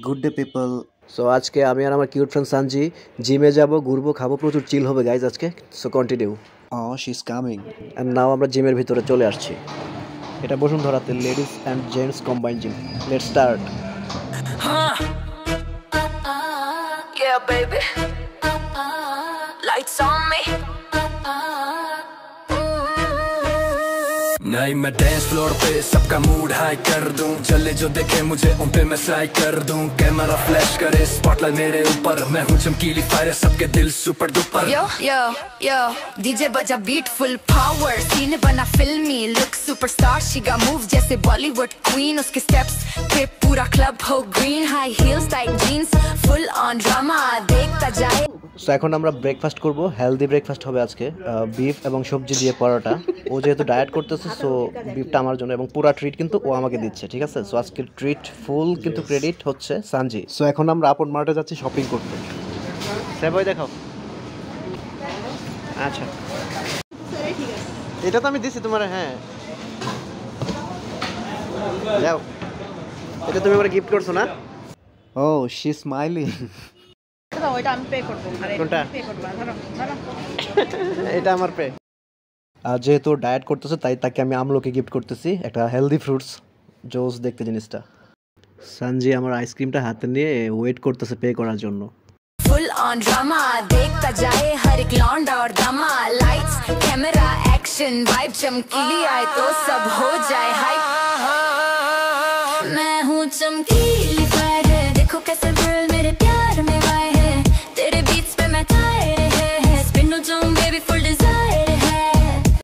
Good day people. So আজকে আমি আর আমার কিউট ফ্রেন্ড সানজি জিমে যাব, ঘুরবো, খাবো, প্রচুর চিল হবে গাইজ আজকে। So continue. She is coming. And now আমরা জিমের ভিতরে চলে আসছি। এটা বসুন্ধরাতে ladies and gents combine gym. Let's start. Yeah, baby. Lights on me. नहीं मैं डांस फ्लोर पे सबका मूड हाई कर दूं, चले जो देखे मुझे उन पे मैं फ्लाई कर दूं। कैमरा फ्लैश करे स्पॉटलाइट मेरे ऊपर, मैं हूँ चमकीली फायर सबके दिल super duper. Yo yo yo DJ बजा बीट फुल पावर, सीन बना फिल्मी, look superstar, she got move जैसे बॉलीवुड क्वीन। उसके स्टेप्स पे पूरा क्लब हो green, high heels tight jeans, full on drama देखता जाए। সো এখন আমরা ব্রেকফাস্ট করব, হেলদি ব্রেকফাস্ট হবে আজকে। বিফ এবং সবজি দিয়ে পরোটা। ও যেহেতু ডায়েট করতেছে সো বিফটা আমার জন্য এবং পুরা ট্রিট কিন্তু ও আমাকে দিচ্ছে, ঠিক আছে। সো আজকের ট্রিট ফুল কিন্তু ক্রেডিট হচ্ছে সানজি। সো এখন আমরা আপন মার্টে যাচ্ছি শপিং করতে। সেবই দেখাও। আচ্ছা এটা তো আমি দিছি তোমার। হ্যাঁ যাও, এটা তুমি আমাকে গিফট করছো না? ও শি স্মাইলিং। ওইটা আমি পে করব। আরে কোনটা? পে করব, ধরো ধরো। এটা আমার পে। যেহেতু ডায়েট করতেছে তাই তাকে আমি আমলকি গিফট করতেছি, একটা হেলদি ফ্রুটস জুস দেখতে জিনিসটা। সানজি আমার আইসক্রিমটা হাতে নিয়ে ওয়েট করতেছে পে করার জন্য। फुल ऑन ड्रामा देखता जाए हर एक लौंडा और दामा, लाइट्स कैमरा एक्शन वाइब चमकीली आए तो सब हो जाए हाइप। मैं हूँ चमकीली फायर, देखो कैसे वर्ल्ड मेरे प्यार में